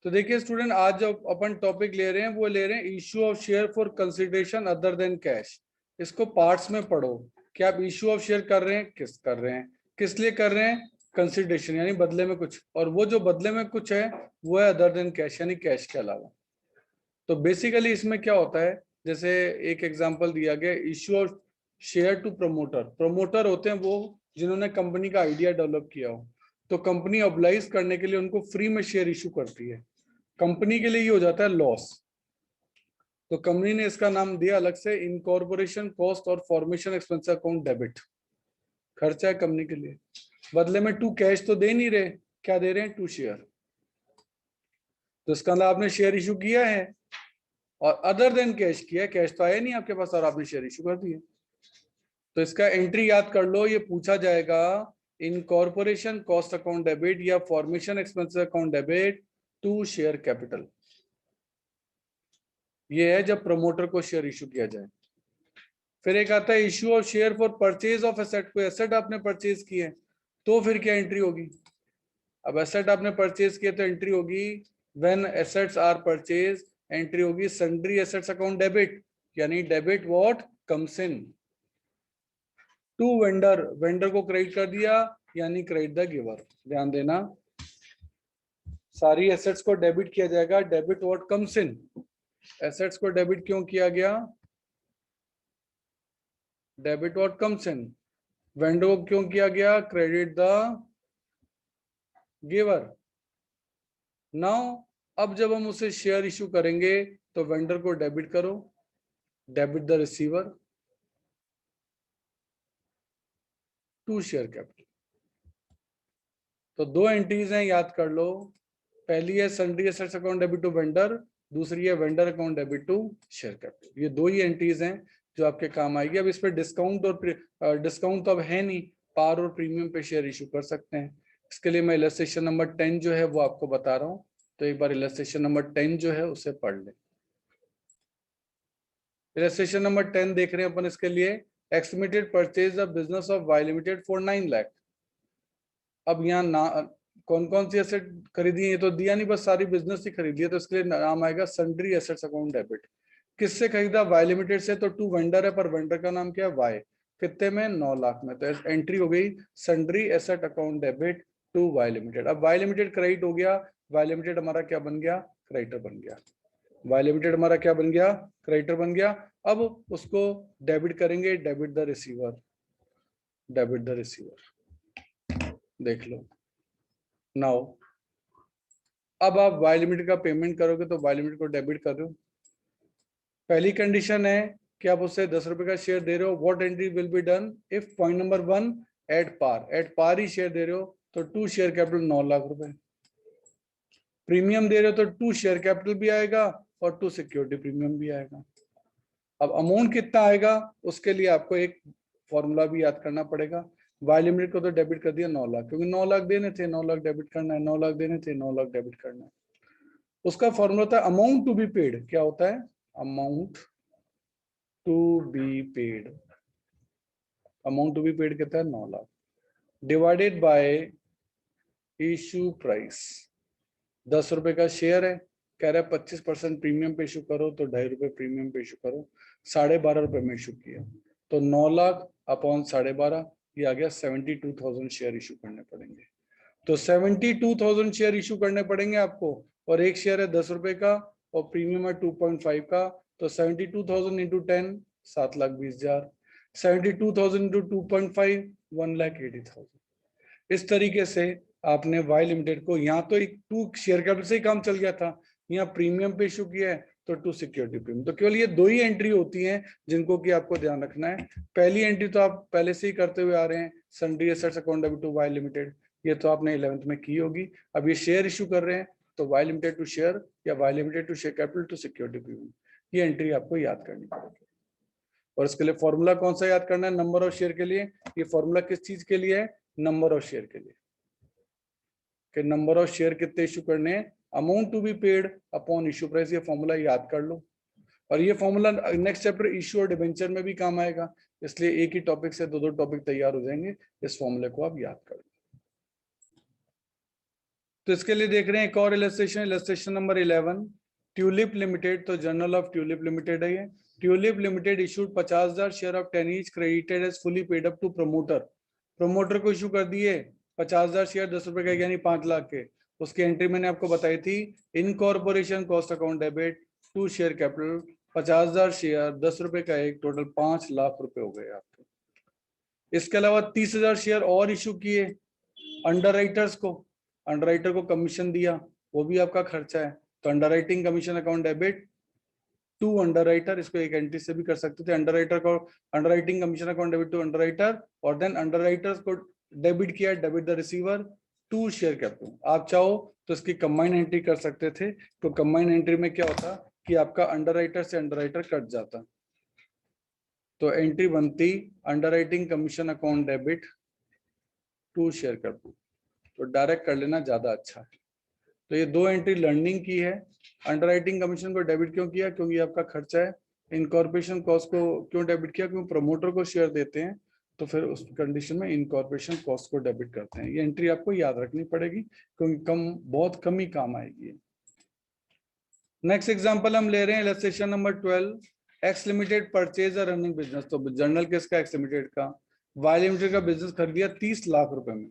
तो देखिए स्टूडेंट, आज जो अपन टॉपिक ले रहे हैं वो ले रहे हैं issue of share for consideration other than cash. इसको पार्ट्स में पढ़ो कि आप इश्यू ऑफ शेयर कर रहे हैं, किस लिए कर रहे हैं, कंसिडरेशन यानी बदले में कुछ, और वो जो बदले में कुछ है वो है अदर देन कैश यानी कैश के अलावा। तो बेसिकली इसमें क्या होता है, जैसे एक एग्जांपल दिया गया, issue of share to promoter. Promoter होते हैं वो जिन्होंने कंपनी का आइडिया डेवलप किया हो, तो कंपनी ऑब्लाइज करने के लिए उनको फ्री में शेयर इशू करती है। कंपनी के लिए ये हो जाता है लॉस, तो कंपनी ने इसका नाम दिया अलग से इनकॉर्पोरेशन कॉस्ट और फॉर्मेशन एक्सपेंस अकाउंट डेबिट। खर्चा है कंपनी के लिए, बदले में टू कैश तो दे नहीं रहे, क्या दे रहे हैं, टू शेयर। तो इसका मतलब आपने शेयर इशू किया है और अदर देन कैश किया, कैश तो आया नहीं आपके पास और आपने शेयर इशू कर दिए। तो इसका एंट्री याद कर लो, ये पूछा जाएगा इनकॉर्पोरेशन कॉस्ट अकाउंट डेबिट या formation expense account debit to share capital. ये है जब प्रमोटर को शेयर इशू किया जाए। फिर एक आता है issue of share for purchase of asset. कोई एसेट आपने परचेज किए तो फिर क्या एंट्री होगी। अब एसेट आपने परचेज किए तो एंट्री होगी when assets are purchase, entry होगी सन्ड्री एसेट्स अकाउंट डेबिट, यानी debit what comes in to vendor. Vendor को क्रेडिट कर दिया यानी क्रेडिट द गिवर। ध्यान देना, सारी एसेट्स को डेबिट किया जाएगा, debit what comes in. Assets को डेबिट क्यों किया गया, debit what comes in. Vendor को क्यों किया गया, क्रेडिट द गिवर। नाउ अब जब हम उसे शेयर इशू करेंगे तो वेंडर को डेबिट करो, debit the receiver to share capital. तो दो एंट्रीज हैं, याद कर लो। पहली है sundry assets account debit to vendor, दूसरी है vendor account debit to share capital. ये दो ही एंट्रीज हैं जो आपके काम आएगी। अब इस पर डिस्काउंट और डिस्काउंट तो अब है नहीं, पार और प्रीमियम पे शेयर इशू कर सकते हैं। इसके लिए मैं इलस्ट्रेशन नंबर 10 जो है वो आपको बता रहा हूँ, तो एक बार इलस्ट्रेशन नंबर 10 जो है उसे पढ़ लें। इलस्ट्रेशन नंबर 10 देख रहे हैं अपन इसके लिए, estimated purchase the business of Y limited for 9 lakh. अब यहाँ ना कौन कौन सी एसेट खरीदी है ये तो दिया नहीं, बस सारी बिजनेस ही खरीदी है, तो इसके लिए नाम आएगा सन्ड्री एसेट्स अकाउंट डेबिट। किससे खरीदा, वाई लिमिटेड से, तो टू वेंडर है पर वेंडर का नाम क्या है, वाई। कितने में, 9 लाख में। तो एंट्री हो गई sundry asset account debit to Y limited. अब वाई लिमिटेड क्रेडिट हो गया, वाई लिमिटेड हमारा क्या बन गया, क्रेडिटर बन गया। वाई लिमिटेड हमारा क्या बन गया, क्रेडिटर बन गया। अब उसको डेबिट करेंगे, debit the receiver, debit the receiver. देख लो नाउ, अब आप वाई लिमिटेड का पेमेंट करोगे तो वाई लिमिटेड को डेबिट कर रहे हो। पहली कंडीशन है कि आप उससे 10 रुपए का शेयर दे रहे हो। What entry will be done if point number 1 at par, at par ही शेयर दे रहे हो तो टू शेयर कैपिटल 9 लाख रुपए। प्रीमियम दे रहे हो तो टू शेयर कैपिटल भी आएगा और टू सिक्योरिटी प्रीमियम भी आएगा। अब अमाउंट कितना आएगा उसके लिए आपको एक फॉर्मूला भी याद करना पड़ेगा। वाई लिमिटेड को तो डेबिट कर दिया 9 लाख, क्योंकि 9 लाख देने थे, 9 लाख डेबिट करना है, 9 लाख देने थे, 9 लाख डेबिट करना है। उसका फॉर्मूला होता है अमाउंट टू बी पेड। क्या होता है, amount to be paid. Amount to be paid कितना है, 9 lakh, divided by issue price. 10 रुपए का शेयर है, कह रहा है 25% प्रीमियम पे इशू करो, तो 2.5 रुपए प्रीमियम पे इशू करो, 12.5 रुपए में इशू किया, तो 9 लाख अपॉन 12.5, ये आ गया 72,000 शेयर इशू करने पड़ेंगे। तो 72,000 शेयर इशू करने पड़ेंगे आपको, और एक शेयर है 10 रुपए का और प्रीमियम है 2.5 का, तो 72,000 इंटू 10 7,20,000, 72,000 इंटू 2.5 1,80,000। इस तरीके से आपने वाई लिमिटेड को, यहाँ तो एक टू शेयर कैपिटल से ही काम चल गया था, यहाँ प्रीमियम पे इशू किया है तो टू सिक्योरिटी प्रीमियम। तो केवल ये दो ही एंट्री होती हैं जिनको कि आपको ध्यान रखना है। पहली एंट्री तो आप पहले से ही करते हुए आ रहे हैं, sundry assets account debit to Y limited, ये तो आपने 11th में की होगी। अब ये शेयर इशू कर रहे हैं तो वाई लिमिटेड टू शेयर या Y limited to share capital to security premium, ये एंट्री आपको याद करनी पड़ेगी। और इसके लिए फॉर्मूला कौन सा याद करना है, नंबर ऑफ शेयर के लिए। ये फॉर्मूला किस चीज के लिए है, नंबर ऑफ शेयर के लिए, कि नंबर ऑफ शेयर कितने इशू करने हैं, amount to be paid upon issue price. ये फॉर्मूला याद कर लो, और ये फॉर्मूला नेक्स्ट चैप्टर इशू और डिबेंचर में भी काम आएगा, इसलिए एक ही टॉपिक से दो टॉपिक तैयार हो जाएंगे। इस फॉर्मूले को आप याद कर लो। तो इसके लिए देख रहे हैं एक और इलस्ट्रेशन नंबर 11, ट्यूलिप लिमिटेड। तो जर्नल ऑफ ट्यूलिप लिमिटेड है ये। Tulip limited issued 50,000 share of 10 each credited as fully paid up to promoter. Promoter को इशू कर दिए 50,000 शेयर 10 रुपए का, यानी 5 लाख के। उसकी एंट्री मैंने आपको बताई थी, incorporation cost account debit to share capital, 50,000 share 10 रुपए का एक, टोटल 5 लाख रुपए हो गए आपके। इसके अलावा 30,000 शेयर और इशू किए अंडरराइटर्स को, अंडरराइटर को कमीशन दिया, वो भी आपका खर्चा है। तो underwriting commission account debit to underwriter, इसको एक एंट्री से भी कर सकते थे। अंडरराइटर को underwriting commission account debit to underwriter, और देन अंडरराइटर्स को डेबिट किया, debit the receiver to share capital. आप चाहो तो इसकी कंबाइन एंट्री कर सकते थे। तो कंबाइन एंट्री में क्या होता कि आपका अंडरराइटर से अंडरराइटर कट जाता, तो एंट्री बनती underwriting commission account debit to share capital. तो डायरेक्ट कर लेना ज्यादा अच्छा है। तो ये 2 एंट्री लर्निंग की है। अंडरराइटिंग कमीशन को डेबिट क्यों किया? क्योंकि आपका खर्चा है। इनकॉर्पोरेशन कॉस्ट को क्यों डेबिट किया? क्योंकि प्रमोटर को शेयर देते हैं, तो फिर उस कंडीशन में इनकॉर्पोरेशन कॉस्ट को डेबिट करते हैं। ये एंट्री आपको याद रखनी पड़ेगी क्योंकि बहुत कम ही काम आएगी। नेक्स्ट एग्जांपल हम ले रहे हैं illustration number 12, x limited purchase a running business. तो जर्नल किसका? एक्स लिमिटेड का। वाई लिमिटेड का बिजनेस खरीदिया 30 लाख रुपए में।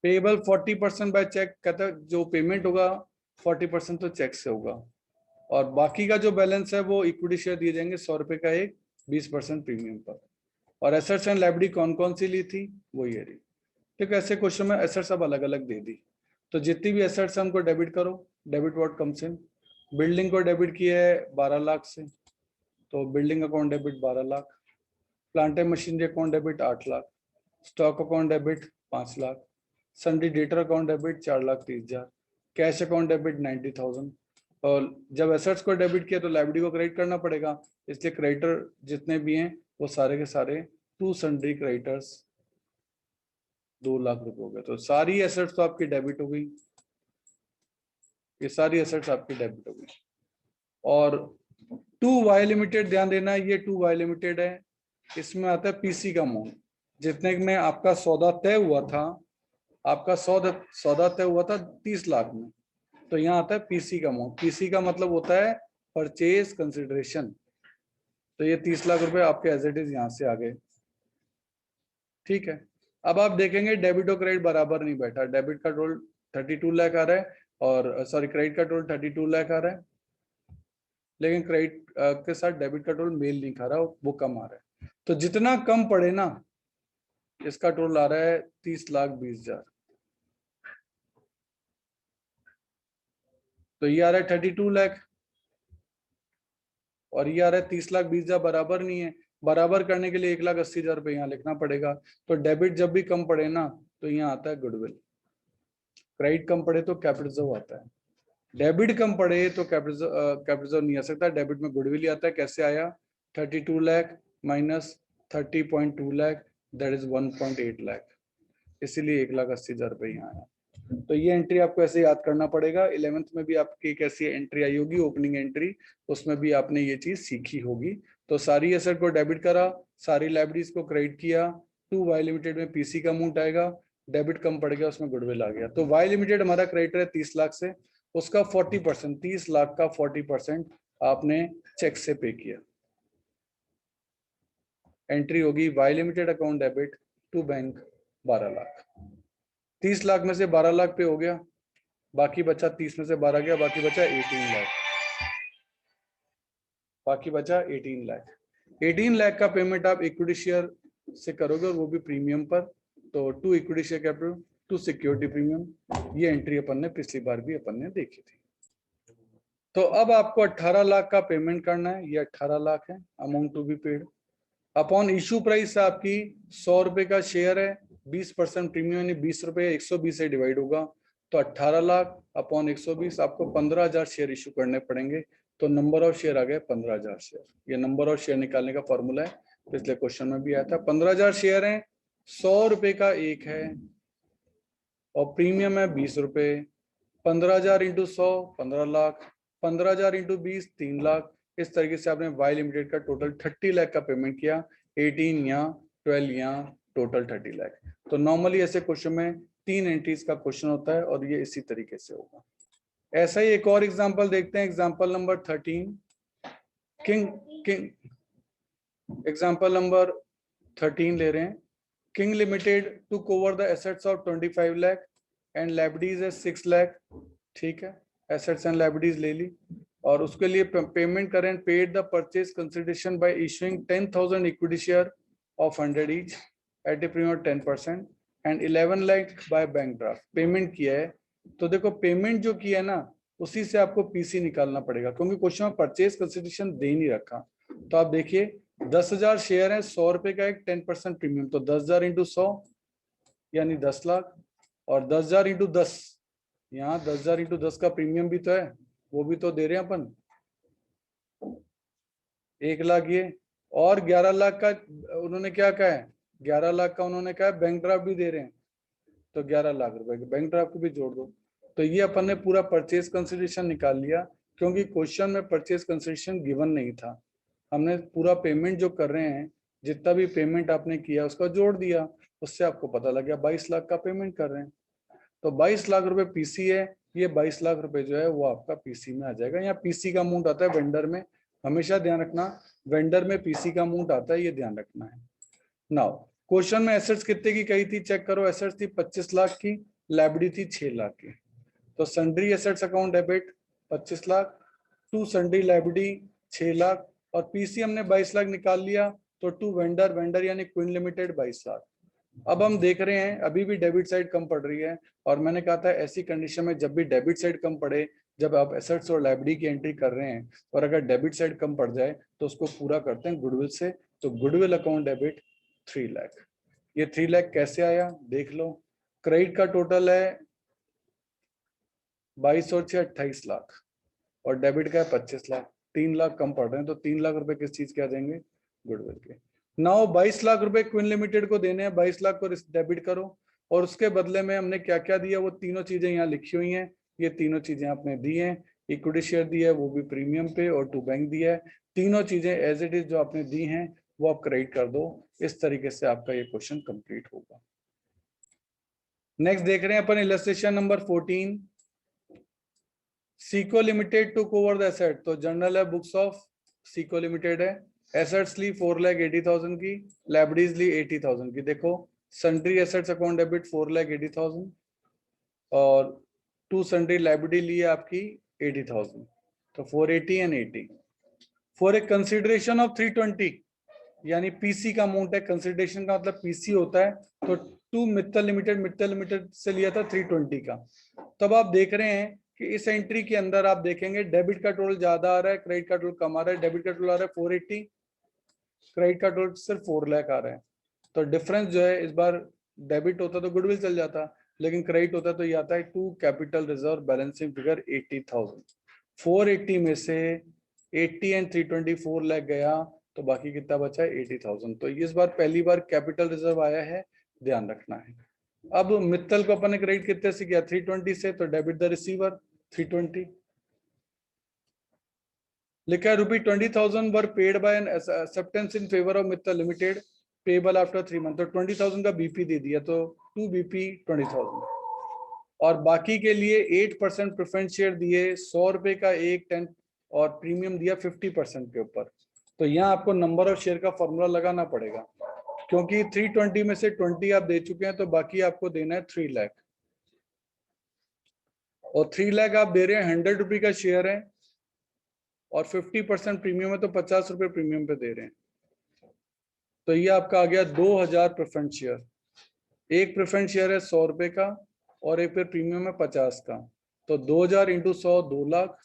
पेबल 40% बाय चेक, कहता है जो पेमेंट होगा 40% तो चेक से होगा, और बाकी का जो बैलेंस है वो इक्विटी शेयर दिए जाएंगे 100 रुपए का एक, 20% प्रीमियम पर। और एसेट्स एंड लायबिलिटी कौन कौन सी ली थी? वो ये रही। ठीक है, ऐसे क्वेश्चन में एसेट्स अब अलग अलग दे दी। तो जितनी भी एसेट्स है उनको डेबिट करो। Debit what comes in, building को डेबिट किया है 12 लाख से, तो building account debit 12 lakh. Plant and machinery account debit 8 lakh. Stock account debit 5 lakh. सन्डी debtor account debit 4,30,000। Cash account debit 90,000। और जब एसेट्स को डेबिट किया तो लायबिलिटी को क्रेडिट करना पड़ेगा, इसलिए क्रेडिटर जितने भी हैं वो सारे के सारे टू सन्डी क्रेडिटर्स 2 लाख रुपए हो गए। तो सारी एसेट्स तो आपकी डेबिट हो गई, ये सारी एसेट्स आपकी डेबिट हो गई। और टू वाई लिमिटेड, ध्यान देना ये टू वाई लिमिटेड है, इसमें आता है पीसी का अमाउंट। जितने में आपका सौदा तय हुआ था, आपका सौदा तय हुआ था 30 लाख में, तो यहाँ आता है पीसी का अमाउंट। पीसी का मतलब होता है परचेज कंसिडरेशन। तो ये 30 लाख रुपए आपके एज इट इज यहाँ से आ गए। ठीक है, अब आप देखेंगे डेबिट और क्रेडिट बराबर नहीं बैठा। डेबिट का टोटल 32 लाख आ रहा है, और सॉरी क्रेडिट का टोटल 32 लाख आ रहा है, लेकिन क्रेडिट के साथ डेबिट का टोटल मेल नहीं खा रहा, वो कम आ रहा है। तो जितना कम पड़े ना, इसका टोटल आ रहा है 30,20,000। तो ये आ रहा है 32 लाख, और ये आ रहा है 30,20,000। बराबर नहीं है, बराबर करने के लिए 1,80,000 रुपये यहाँ लिखना पड़ेगा। तो डेबिट जब भी कम पड़े ना, तो यहाँ आता है गुडविल। क्रेडिट कम पड़े तो कैपिटल रिजर्व आता है, डेबिट कम पड़े तो कैपिटल रिजर्व नहीं आ सकता। डेबिट में गुडविल ही आता है। कैसे आया? 32 lakh minus 30.2 lakh, that is 1.8 lakh, इसीलिए 1,80,000 रुपये यहाँ आया। तो ये एंट्री आपको ऐसे याद करना पड़ेगा। 11th में भी आपकी एक ऐसी एंट्री आई होगी, ओपनिंग एंट्री, उसमें भी आपने ये चीज सीखी होगी। तो सारी एसेट को डेबिट करा, सारी लायबिलिटीज को क्रेडिट किया। टू वाई लिमिटेड में पीसी का अमाउंट आएगा, डेबिट कम पड़ गया, उसमें गुडविल आ गया। तो वाई लिमिटेड हमारा क्रेडिटर है 30 लाख से, उसका 40%, 30 लाख का 40% आपने चेक से पे किया। एंट्री होगी Y limited account debit to bank 12 lakh. 30 lakh में से 12 लाख पे हो गया, बाकी बचा 30 में से 12 गया, बाकी बचा 18 लाख। बाकी बचा 18 लाख। 18 लाख का पेमेंट आप इक्विटी शेयर से करोगे, और वो भी प्रीमियम पर। तो to equity share capital to security premium, ये एंट्री अपन ने पिछली बार भी अपन ने देखी थी। तो अब आपको 18 लाख का पेमेंट करना है, ये 18 लाख है amount to be paid. Upon issue price आपकी 100 रुपए का शेयर है, 20% प्रीमियम यानी 20 रुपए 120 से डिवाइड होगा, तो 18 लाख अपॉन 120, आपको 15,000 शेयर इशू करने पड़ेंगे। तो नंबर ऑफ शेयर आ गए 15,000 शेयर। ये नंबर ऑफ शेयर निकालने का फॉर्मूला है, पिछले क्वेश्चन में भी आया था। 15,000 शेयर है, 100 रुपए का एक है, और प्रीमियम है 20 रुपए। 15,000 इंटू 100 15 लाख, 15,000 इंटू 20 3 लाख। इस तरीके से आपने वाई लिमिटेड का टोटल 30 लाख का पेमेंट किया। 18 यहाँ, 12 यहाँ, टोटल 30 लाख। तो नॉर्मली ऐसे क्वेश्चन में 3 एंट्रीज का क्वेश्चन होता है और ये इसी तरीके से होगा। ऐसा ही एक और एग्जांपल देखते हैं, एग्जांपल नंबर 13। एग्जांपल नंबर 13 ले रहे हैं। King Limited to cover the assets of 25 lakh and liabilities है 6 लाख। ठीक है, एसेट्स एंड लायबिलिटीज ले ली और उसके लिए पेमेंट करें, paid the purchase consideration bye issuing 10,000 equity share of 100 each eight A premium 10% and 11 lakh by bank draft. Payment किया है तो देखो पेमेंट जो किया है ना उसी से आपको पीसी निकालना पड़ेगा, क्योंकि क्वेश्चन में परचेज कंसिडरेशन दे नहीं रखा। तो आप देखिए 10,000 शेयर है, 100 रुपए का एक 10% प्रीमियम, तो 10,000 इंटू 100 यानी 10 लाख, और 10,000 इंटू 10, यहाँ 10,000 इंटू 10 का प्रीमियम भी तो है, वो भी तो दे रहे हैं अपन 1 लाख ये, और 11 लाख का उन्होंने क्या कहा है, 11 लाख का उन्होंने कहा है बैंक ड्राफ्ट भी दे रहे हैं, तो 11 लाख रुपए के बैंक ड्राफ्ट को भी जोड़ दो। तो ये अपन ने पूरा परचेज कंसिडरेशन निकाल लिया, क्योंकि क्वेश्चन में परचेज कंसिडरेशन गिवन नहीं था। हमने पूरा पेमेंट जो कर रहे हैं, जितना भी पेमेंट आपने किया उसका जोड़ दिया, उससे आपको पता लग गया 22 लाख का पेमेंट कर रहे हैं। तो 22 लाख रुपए पीसी है, ये 22 लाख रुपए जो है वो आपका पीसी में आ जाएगा। यहाँ पीसी का अमाउंट आता है वेंडर में, हमेशा ध्यान रखना वेंडर में पीसी का अमाउंट आता है, ये ध्यान रखना है। नाउ क्वेश्चन में एसेट्स कितने की कही थी, चेक करो। एसेट्स थी 25 लाख की, लायबिलिटी थी 6 लाख की। तो sundry assets account debit 25 lakh, to sundry liability 6 lakh, और पीसी हमने 22 लाख निकाल लिया, तो टू वेंडर, वेंडर यानी क्वीन लिमिटेड 22 लाख। अब हम देख रहे हैं अभी भी डेबिट साइड कम पड़ रही है, और मैंने कहा था ऐसी कंडीशन में जब भी डेबिट साइड कम पड़े, जब आप एसेट्स और लायबिलिटी की एंट्री कर रहे हैं और अगर डेबिट साइड कम पड़ जाए तो उसको पूरा करते हैं गुडविल से। तो गुडविल अकाउंट डेबिट 3 लाख। ये 3 लाख कैसे आया देख लो। क्रेडिट का टोटल है 22 और 6 28 लाख, और डेबिट का है 25 लाख। 3 लाख कम पड़ रहे हैं, तो 3 लाख रुपए किस चीज के आ जाएंगे, गुडविल के। नाउ 22 लाख रुपए क्वीन लिमिटेड को देने हैं, 22 लाख को डेबिट करो, और उसके बदले में हमने क्या क्या दिया वो तीनों चीजें यहाँ लिखी हुई हैं। ये तीनों चीजें आपने दी हैं, इक्विटी शेयर दी है वो भी प्रीमियम पे, और टू बैंक दिया है। तीनों चीजें एज इट इज जो आपने दी हैं वो आप क्रेडिट कर दो। इस तरीके से आपका ये क्वेश्चन कंप्लीट होगा। नेक्स्ट देख रहे हैं अपन illustration number 14। Sico limited to cover the asset, तो जर्नल है बुक्स ऑफ सीको लिमिटेड है। एसेट्स ली 4,80,000 की, लायबिलिटीज ली 80,000 की। देखो सन्ड्री एसेट्स अकाउंट डेबिट 4,80,000 और टू सन्ड्री लायबिलिटी ली है आपकी 80,000, तो 480 and 80 for a consideration of 320, यानी पीसी का अमाउंट है। कंसिडरेशन का मतलब पीसी होता है, तो टू मित्तल लिमिटेड से लिया था 320 का। तब आप देख रहे हैं कि इस एंट्री के अंदर आप देखेंगे डेबिट का टोटल ज्यादा आ रहा है, क्रेडिट का टोटल कम आ रहा है। डेबिट का टोटल आ रहा है 480, क्रेडिट का टोटल सिर्फ 4 लाख आ रहा है। तो डिफरेंस जो है, इस बार डेबिट होता तो गुडविल चल जाता, लेकिन क्रेडिट होता तो ये आता है to capital reserve balancing figure 80,000। 480 में से 80 एंड 320 4 लाख गया, तो बाकी कितना बचा है 80,000। तो इस बार पहली बार कैपिटल रिजर्व आया है, ध्यान रखना है। अब मित्तल को अपन ने क्रेडिट कितने से किया, 320 से, तो डेबिट द रिसीवर 320 लिखा है। ₹20,000 वर paid by N acceptance in favour of Mittal limited payable after 3 month. तो 20,000 का बीपी दे दिया, तो 2 बीपी 20,000, और बाकी के लिए 8% प्रेफरेंस शेयर दिए, 100 रुपए का एक 10, और प्रीमियम दिया 50% के ऊपर। तो यहाँ आपको नंबर ऑफ शेयर का फॉर्मूला लगाना पड़ेगा, क्योंकि 320 में से 20 आप दे चुके हैं, तो बाकी आपको देना है 3 लाख, और 3 लाख आप दे रहे हैं 100 रुपए का शेयर है, और 50% प्रीमियम है, तो 50 रुपए प्रीमियम पे दे रहे हैं। तो ये आपका आ गया 2,000 प्रेफरेंस शेयर। एक प्रेफरेंस शेयर है 100 रुपए का, और एक पे प्रीमियम है 50 का। तो 2,000 इंटू 100 2 लाख,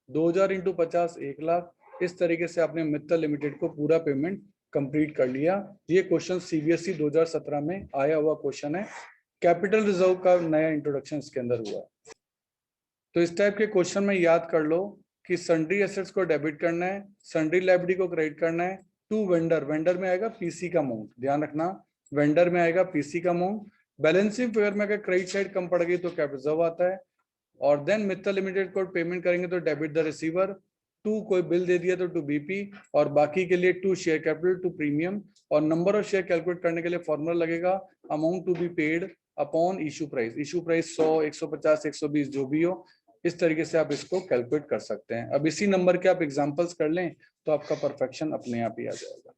2,000 इंटू 50 1 लाख। इस तरीके से आपने मित्तल लिमिटेड को पूरा पेमेंट कंप्लीट कर लिया। ये क्वेश्चन सीबीएसई 2017 में आया हुआ क्वेश्चन है। कैपिटल रिजर्व का नया इंट्रोडक्शन इसके अंदर हुआ। तो इस टाइप के क्वेश्चन में याद कर लो कि सन्ड्री एसेट्स को डेबिट करना है, सन्ड्री लायबिलिटी को क्रेडिट करना है। टू वेंडर, वेंडर में आएगा पीसी का अमाउंट, ध्यान रखना वेंडर में आएगा पीसी का अमाउंट। बैलेंसिंग फिगर में अगर क्रेडिट साइड कम पड़ गई तो कैपिटल रिजर्व आता है, और देन मित्तल लिमिटेड को पेमेंट करेंगे तो डेबिट द रिसीवर, टू कोई बिल दे दिया तो टू बीपी, और बाकी के लिए to share capital to premium, और नंबर ऑफ शेयर कैलकुलेट करने के लिए फॉर्मूला लगेगा amount to be paid upon issue price. Issue price 100, 150, 120 जो भी हो, इस तरीके से आप इसको कैलकुलेट कर सकते हैं। अब इसी नंबर के आप एग्जांपल्स कर लें तो आपका परफेक्शन अपने आप ही आ जाएगा।